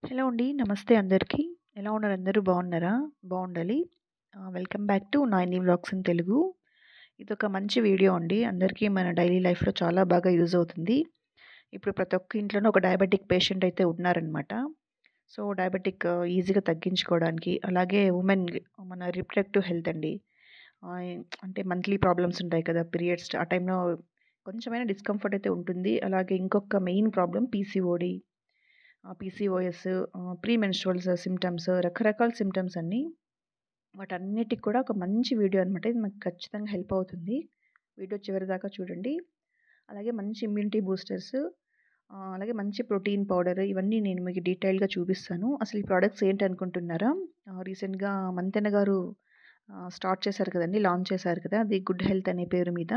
Hello అండి. నమస్తే అందరికీ. ఎలా ఉన్నారు అందరూ బాగున్నారా? బాగుండాలి. Welcome back to Nayini vlogs in Telugu. ఇదొక మంచి వీడియో అండి. అందరికీ మన డైలీ లైఫ్‌లో చాలా బాగా యూజ్ అవుతుంది. ఇప్పుడు ప్రతి ఒక్క ఇంట్లోనూ ఒక డయాబెటిక్ పేషెంట్ అయితే ఉన్నారనమాట. సో, డయాబెటిక్ ఈజీగా తగ్గించుకోవడానికి అలాగే ఉమెన్ మన రిప్రొడక్టివ్ హెల్త్ అండి. అంటే మంత్లీ ప్రాబ్లమ్స్ ఉంటాయి కదా! పీరియడ్స్ ఆ టైంలో కొంచెమైనా డిస్కంఫర్ట్ అయితే ఉంటుంది. అలాగే ఇంకొక main problem PCOD. PCOS, pre menstrual symptoms, రకరకాల సింప్టమ్స్ అన్నీ. వాటన్నిటికి కూడా ఒక మంచి వీడియో అనమాట. ఇది మీకు ఖచ్చితంగా హెల్ప్ అవుతుంది. వీడియో చివరిదాకా చూడండి. అలాగే మంచి ఇమ్యూనిటీ బూస్టర్స్, అలాగే మంచి ప్రోటీన్ పౌడర్ ఇవన్నీ నేను మీకు డీటెయిల్‌గా చూపిస్తాను. అసలు ఈ ప్రొడక్ట్స్ ఏంటనుకుంటున్నారా? రీసెంట్‌గా మంతెన గారు స్టార్ట్ చేశారు కదండీ! లాంచ్ చేశారు కదా! అది గుడ్ హెల్త్ అనే పేరు మీద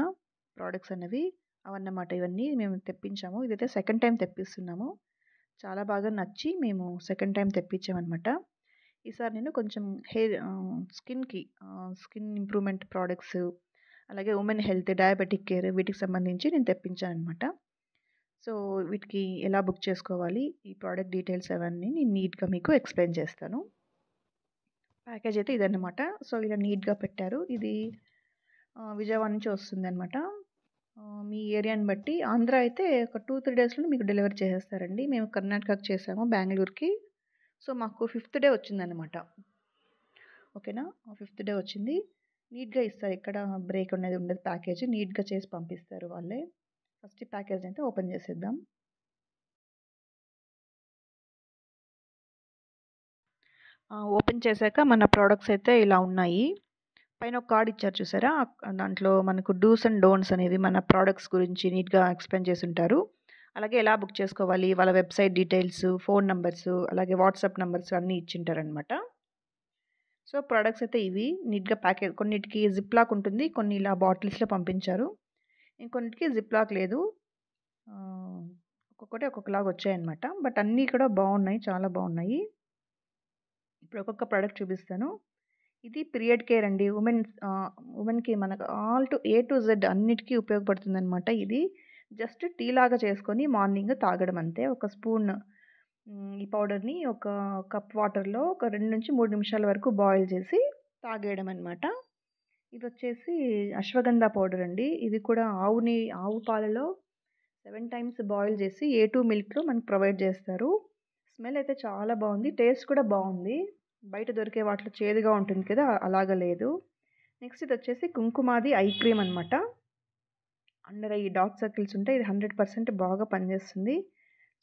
ప్రొడక్ట్స్ అన్నవి. అవన్నమాట ఇవన్నీ మేము తెప్పించాము. ఇదైతే సెకండ్ టైమ్ తెప్పిస్తున్నాము. చాలా బాగా నచ్చి మేము సెకండ్ టైమ్ తెప్పించామనమాట. ఈసారి నేను కొంచెం స్కిన్ ఇంప్రూవ్‌మెంట్ ప్రొడక్ట్స్, అలాగే ఉమెన్ హెల్త్, డయాబెటిక్ కేర్ వీటికి సంబంధించి నేను తెప్పించాననమాట. సో, వీటికి ఎలా బుక్ చేసుకోవాలి, ఈ ప్రొడక్ట్ డీటెయిల్స్ అవన్నీ నేను నీట్‌గా మీకు ఎక్స్‌ప్లెయిన్ చేస్తాను. ప్యాకేజ్ అయితే ఇదన్నమాట. సో, ఇలా నీట్‌గా పెట్టారు. ఇది విజయవాడ నుంచి వస్తుందనమాట. మీ ఏరియాని బట్టి ఆంధ్ర అయితే ఒక 2, 3 డేస్‌లో మీకు డెలివరీ చేసేస్తారండి. మేము కర్ణాటకకి చేసాము, బెంగుళూరుకి. సో, మాకు ఫిఫ్త్ డే వచ్చిందనమాట. ఓకేనా? ఫిఫ్త్ డే వచ్చింది. నీట్‌గా ఇస్తారు. ఎక్కడ బ్రేక్ అనేది ఉండదు ప్యాకేజ్. నీట్‌గా చేసి పంపిస్తారు వాళ్ళే. ఫస్ట్ ఈ ప్యాకేజ్‌ని అయితే ఓపెన్ చేసేద్దాం. ఓపెన్ చేశాక మన ప్రొడక్ట్స్ అయితే ఇలా ఉన్నాయి. పైన ఒక కార్డ్ ఇచ్చారు చూసారా? దాంట్లో మనకు డూస్ అండ్ డోంట్స్ అనేవి మన ప్రొడక్ట్స్ గురించి నీట్‌గా ఎక్స్‌ప్లెయిన్ చేసుంటారు. అలాగే ఎలా బుక్ చేసుకోవాలి, వాళ్ళ వెబ్‌సైట్ డీటెయిల్స్, ఫోన్ నంబర్స్, అలాగే వాట్సాప్ నంబర్స్ అన్నీ ఇచ్చింటారనమాట. సో, ప్రొడక్ట్స్ అయితే ఇవి నీట్‌గా ప్యాకేజ్. కొన్నిటికి జిప్ లాక్ ఉంటుంది. కొన్ని ఇలా బాటిల్స్‌లో పంపించారు. ఇంకొన్నిటికి జిప్ లాక్ లేదు. ఆహ్, ఒక్కొక్కటి ఒక్కొక్కలాగా వచ్చాయన్నమాట. బట్ అన్నీ కూడా బావున్నాయి. చాలా బావున్నాయి. ఇప్పుడు ఒక్కొక్క ప్రొడక్ట్ చూపిస్తాను. ఇది పీరియడ్ కేర్ అండి. ఉమెన్‌కి మనకు ఏ టు జెడ్ అన్నిటికి ఉపయోగపడుతుందన్నమాట ఇది. జస్ట్ టీ లాగా చేసుకొని మార్నింగ్ తాగడం అంతే. ఒక స్పూన్ ఈ పౌడర్‌ని ఒక కప్ వాటర్‌లో ఒక 2-3 నిమిషాల వరకు బాయిల్ చేసి తాగేయడం అన్నమాట. ఇదొచ్చేసి అశ్వగంధ పౌడర్ అండి. ఇది కూడా ఆవు పాలలో 7 టైమ్స్ బాయిల్ చేసి A2 మిల్క్‌లో మనకు ప్రొవైడ్ చేస్తారు. స్మెల్ అయితే చాలా బావుంది. టేస్ట్ కూడా బావుంది. బయట దొరికే వాటిలో చేదుగా ఉంటుంది కదా! అలాగా లేదు. నెక్స్ట్ ఇదొచ్చేసి కుంకుమాది ఐ క్రీమ్ అనమాట. అండర్ ఐ డార్క్ సర్కిల్స్ ఉంటే ఇది 100% బాగా పనిచేస్తుంది.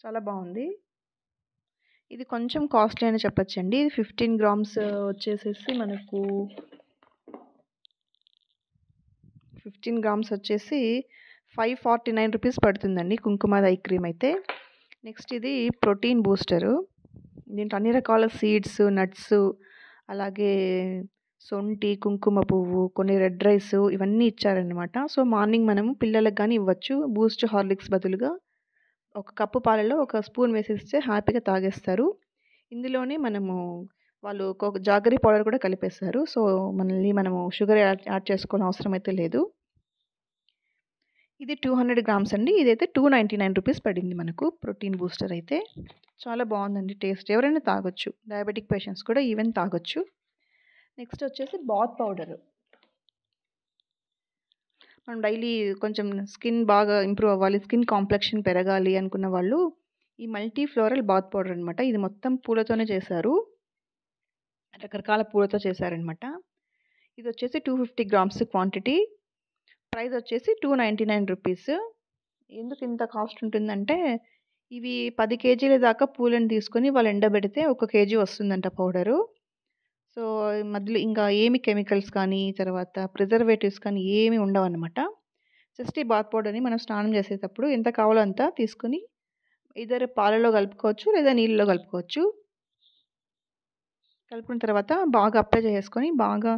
చాలా బావుంది. ఇది కొంచెం కాస్ట్‌లీ అనే చెప్పొచ్చండి. ఇది 15 గ్రామ్స్ వచ్చేసేసి మనకు 15 గ్రామ్స్ వచ్చేసి రూ. 549 పడుతుందండి కుంకుమాది ఐ క్రీమ్ అయితే. నెక్స్ట్ ఇది ప్రోటీన్ బూస్టరు. దీంట్లో అన్ని రకాల సీడ్స్, నట్స్, అలాగే సొంఠి, కుంకుమ పువ్వు, కొన్ని రెడ్ రైస్ ఇవన్నీ ఇచ్చారనమాట. సో, మార్నింగ్ మనము పిల్లలకి గాని ఇవ్వచ్చు. బూస్ట్, హార్లిక్స్ బదులుగా ఒక కప్పు పాలలో ఒక స్పూన్ వేసిస్తే హ్యాపీగా తాగేస్తారు. ఇందులోనే వాళ్ళు ఒక జాగరీ పౌడర్ కూడా కలిపేస్తారు. సో, మనము షుగర్ యాడ్ చేసుకోవాల్సిన అవసరం అయితే లేదు. ఇది 200 గ్రామ్స్ అండి. ఇదైతే రూ. 299 పడింది మనకు ప్రోటీన్ బూస్టర్ అయితే. చాలా బావుందండి టేస్ట్. ఎవరైనా తాగొచ్చు. డయాబెటిక్ పేషెంట్స్ కూడా ఈవెన్ తాగొచ్చు. నెక్స్ట్ వచ్చేసి బాత్ పౌడరు. మనం డైలీ కొంచెం స్కిన్ బాగా ఇంప్రూవ్ అవ్వాలి, స్కిన్ కాంప్లెక్షన్ పెరగాలి అనుకున్న వాళ్ళు ఈ మల్టీ ఫ్లోరల్ బాత్ పౌడర్ అనమాట. ఇది మొత్తం పూలతోనే చేశారు. రకరకాల పూలతో చేశారనమాట. ఇదొచ్చేసి 250 గ్రామ్స్ క్వాంటిటీ. ప్రైస్ వచ్చేసి రూ. 299. ఎందుకు ఇంత కాస్ట్ ఉంటుందంటే, ఇవి 10 కేజీల దాకా పూలను తీసుకొని వాళ్ళు ఎండబెడితే 1 కేజీ వస్తుందంట పౌడరు. సో, మధ్యలో ఇంకా ఏమి కెమికల్స్ కానీ, తర్వాత ప్రిజర్వేటివ్స్ కానీ ఏమి ఉండవన్నమాట. జస్ట్ ఈ బాత్ పౌడర్‌ని మనం స్నానం చేసేటప్పుడు ఎంత కావాలో అంత తీసుకొని ఎయిదర్ పాలలో కలుపుకోవచ్చు, లేదా నీళ్ళలో కలుపుకోవచ్చు. కలుపుకున్న తర్వాత బాగా అప్లై చేసేసుకొని, బాగా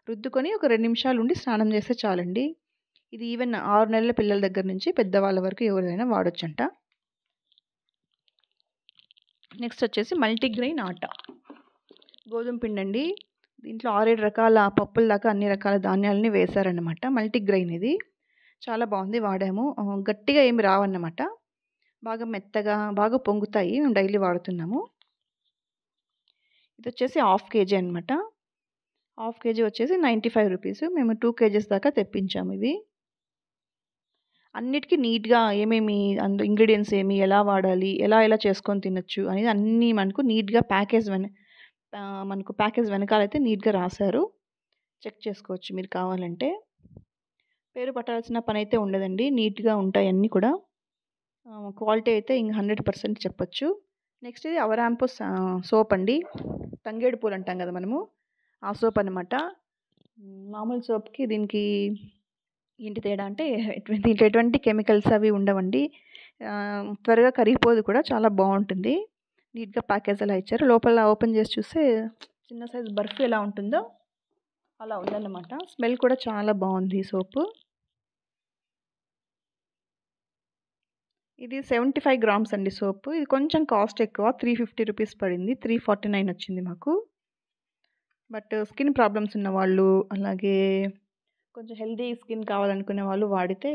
రుద్దుకొని ఒక 2 నిమిషాలు ఉండి స్నానం చేస్తే చాలండి. ఇది ఈవెన్ 6 నెలల పిల్లల దగ్గర నుంచి పెద్దవాళ్ళ వరకు ఎవరైనా వాడొచ్చంట. నెక్స్ట్ వచ్చేసి మల్టీగ్రెయిన్ ఆటా. గోధుమ పిండండి. దీంట్లో 6, 7 రకాల పప్పుల దాకా అన్ని రకాల ధాన్యాలని వేశారన్నమాట. మల్టీగ్రెయిన్ ఇది. చాలా బావుంది వాడాము. గట్టిగా ఏమి రావన్నమాట. బాగా మెత్తగా, బాగా పొంగుతాయి. మేము డైలీ వాడుతున్నాము. ఇదొచ్చేసి హాఫ్ కేజీ అనమాట. హాఫ్ కేజీ వచ్చేసి 95 రూపీస్. మేము 2 కేజీస్ దాకా తెప్పించాము ఇవి. అన్నిటికి నీట్‌గా ఏమేమి ఇంగ్రీడియెంట్స్ ఏమి, ఎలా వాడాలి, ఎలా చేసుకొని తినొచ్చు అనేది అన్నీ మనకు నీట్‌గా మనకు ప్యాకేజ్ వెనకాలైతే నీట్‌గా రాశారు. చెక్ చేసుకోవచ్చు మీరు కావాలంటే. పేరు పట్టాల్సిన పనైతే ఉండదండి. నీట్‌గా ఉంటాయి అన్నీ కూడా. క్వాలిటీ అయితే ఇంక 100% చెప్పొచ్చు. నెక్స్ట్ ఇది అవరాంపు సోప్ అండి. తంగేడు పూలు అంటాం కదా మనము. ఆ సోప్ అనమాట. మామూలు సోప్‌కి దీనికి ఏంటి తేడా అంటే దీంట్లో ఎటువంటి కెమికల్స్ అవి ఉండవండి. త్వరగా కరిగిపోదు కూడా. చాలా బావుంటుంది. నీట్‌గా ప్యాకేజ్ అలా ఇచ్చారు. లోపల ఓపెన్ చేసి చూస్తే చిన్న సైజ్ బర్ఫీ ఎలా ఉంటుందో అలా ఉందన్నమాట. స్మెల్ కూడా చాలా బావుంది ఈ సోపు. ఇది 75 గ్రామ్స్ అండి సోపు. ఇది కొంచెం కాస్ట్ ఎక్కువ. 350 రూపీస్ పడింది. 349 వచ్చింది మాకు. బట్ స్కిన్ ప్రాబ్లమ్స్ ఉన్నవాళ్ళు, అలాగే కొంచెం హెల్తీ స్కిన్ కావాలనుకునే వాళ్ళు వాడితే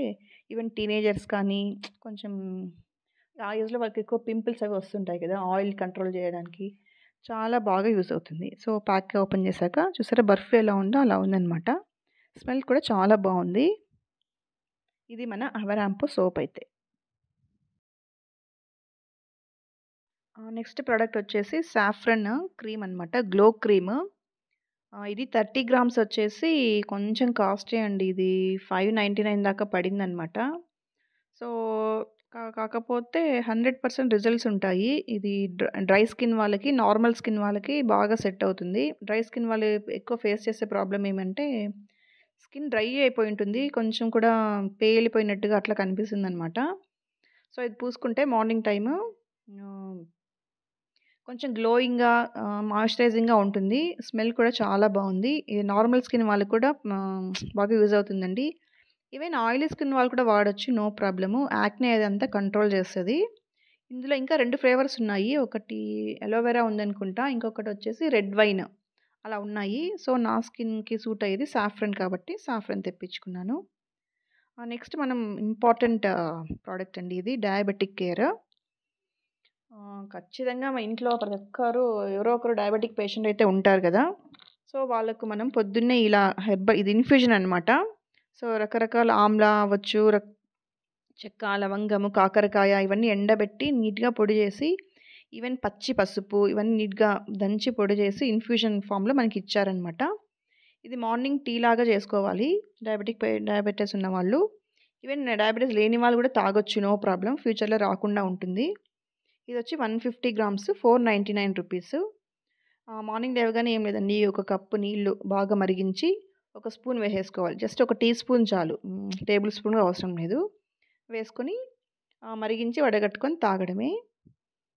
ఈవెన్ టీనేజర్స్ కానీ కొంచెం ఆ ఏజ్‌లో వాళ్ళకి ఎక్కువ పింపుల్స్ అవి వస్తుంటాయి కదా! ఆయిల్ కంట్రోల్ చేయడానికి చాలా బాగా యూజ్ అవుతుంది. సో, ప్యాక్ ఓపెన్ చేశాక చూసారా బర్ఫీ ఎలా ఉందో అలా ఉందనమాట. స్మెల్ కూడా చాలా బావుంది. ఇది మన అవరాంపు సోప్ అయితే. నెక్స్ట్ ప్రోడక్ట్ వచ్చేసి సాఫ్రన్ క్రీమ్ అనమాట. Glow cream. ఇది 30 గ్రామ్స్ వచ్చేసి కొంచెం కాస్టే అండి. ఇది 599 దాకా పడిందనమాట. సో, కాకపోతే 100% రిజల్ట్స్ ఉంటాయి. ఇది డ్రై స్కిన్ వాళ్ళకి, నార్మల్ స్కిన్ వాళ్ళకి బాగా సెట్ అవుతుంది. డ్రై స్కిన్ వాళ్ళు ఎక్కువ ఫేస్ చేసే ప్రాబ్లమ్ ఏమంటే స్కిన్ డ్రై అయిపోయి ఉంటుంది. కొంచెం కూడా పేలిపోయినట్టుగా అట్లా కనిపిస్తుందనమాట. సో, ఇది పూసుకుంటే మార్నింగ్ టైము కొంచెం గ్లోయింగ్‌గా మాయిశ్చరైజింగ్‌గా ఉంటుంది. స్మెల్ కూడా చాలా బావుంది. ఇది నార్మల్ స్కిన్ వాళ్ళకి కూడా బాగా యూజ్ అవుతుందండి. ఈవెన్ ఆయిలీ స్కిన్ వాళ్ళు కూడా వాడొచ్చు. No problem. యాక్నే అదంతా కంట్రోల్ చేస్తది. ఇందులో ఇంకా 2 ఫ్లేవర్స్ ఉన్నాయి. ఒకటి అలోవెరా ఉందనుకుంటా. ఇంకొకటొచ్చేసి రెడ్ వైన్ అలా ఉన్నాయి. సో, నా స్కిన్‌కి సూట్ అయ్యేది సాఫ్రన్ కాబట్టి సాఫ్రన్ తెప్పించుకున్నాను. నెక్స్ట్ మనం ఇంపార్టెంట్ ప్రోడక్ట్ అండి ఇది. Diabetic care. ఖచ్చితంగా మా ఇంట్లో ప్రతి ఒక్కరు ఎవరో ఒకరు డయాబెటిక్ పేషెంట్ అయితే ఉంటారు కదా! సో, వాళ్ళకు మనం పొద్దున్నే ఇలా ఇది ఇన్‌ఫ్యూజన్ అనమాట. సో, రకరకాల ఆమ్లా అవ్వచ్చు, చెక్క, లవంగము, కాకరకాయ ఇవన్నీ ఎండబెట్టి నీట్‌గా పొడి చేసి, ఈవెన్ పచ్చి పసుపు ఇవన్నీ నీట్‌గా దంచి పొడి చేసి ఇన్‌ఫ్యూజన్ ఫామ్‌లో మనకి ఇచ్చారనమాట. ఇది మార్నింగ్ టీ లాగా చేసుకోవాలి. డయాబెటిస్ ఉన్నవాళ్ళు. ఈవెన్ డయాబెటిస్ లేని వాళ్ళు కూడా తాగొచ్చు. No problem. ఫ్యూచర్‌లో రాకుండా ఉంటుంది. ఇదొచ్చి 150 గ్రామ్స్ 499 రూపీస్. మార్నింగ్ లేవగానే ఏం లేదండి. ఒక కప్పు నీళ్లు బాగా మరిగించి, ఒక స్పూన్ వేసేసుకోవాలి. జస్ట్ ఒక టీ స్పూన్ చాలు. టేబుల్ స్పూన్ అవసరం లేదు. వేసుకొని మరిగించి వడగట్టుకొని తాగడమే.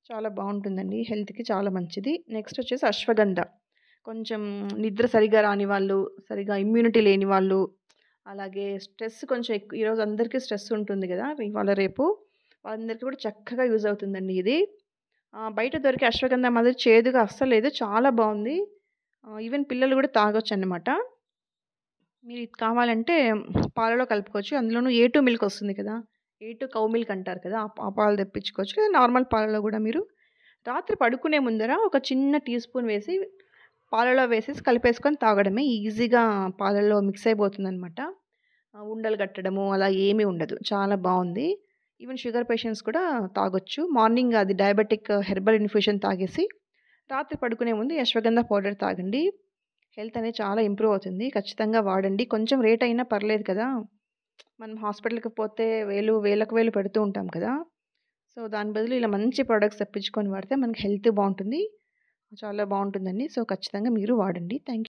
చాలా బావుంటుందండి. హెల్త్‌కి చాలా మంచిది. నెక్స్ట్ వచ్చేసి అశ్వగంధ. కొంచెం నిద్ర సరిగ్గా రాని వాళ్ళు, సరిగ్గా ఇమ్యూనిటీ లేని వాళ్ళు, అలాగే స్ట్రెస్ కొంచెం ఈరోజు అందరికీ స్ట్రెస్ ఉంటుంది కదా! ఇవాళ రేపు. వాళ్ళందరికీ కూడా చక్కగా యూజ్ అవుతుందండి ఇది. బయట దొరికే అశ్వగంధ మాదిరి చేదుగా అస్సలు లేదు. చాలా బావుంది. ఈవెన్ పిల్లలు కూడా తాగొచ్చనమాట. మీరు ఇది కావాలంటే పాలలో కలుపుకోవచ్చు. అందులోనూ A2 మిల్క్ వస్తుంది కదా! A2 కౌ మిల్క్ అంటారు కదా! ఆ పాలు తెప్పించుకోవచ్చు. లేదా నార్మల్ పాలలో కూడా మీరు రాత్రి పడుకునే ముందర ఒక చిన్న టీ స్పూన్ వేసి పాలలో వేసేసి కలిపేసుకొని తాగడమే. ఈజీగా పాలల్లో మిక్స్ అయిపోతుందనమాట. ఉండలు కట్టడము అలా ఏమీ ఉండదు. చాలా బావుంది. ఈవెన్ షుగర్ పేషెంట్స్ కూడా తాగొచ్చు. మార్నింగ్ అది డయాబెటిక్ హెర్బల్ ఇన్‌ఫ్యూషన్ తాగేసి, రాత్రి పడుకునే ముందు ఈ అశ్వగంధ పౌడర్ తాగండి. హెల్త్ అనేది చాలా ఇంప్రూవ్ అవుతుంది. ఖచ్చితంగా వాడండి. కొంచెం రేట్ అయినా పర్లేదు కదా! మనం హాస్పిటల్‌కి పోతే వేలకు వేలు పెడుతూ ఉంటాం కదా! సో, దాని బదులు ఇలా మంచి ప్రొడక్ట్స్ తెప్పించుకొని వాడితే మనకి హెల్త్ బావుంటుంది. చాలా బావుంటుందండి. సో, ఖచ్చితంగా మీరు వాడండి. Thank you.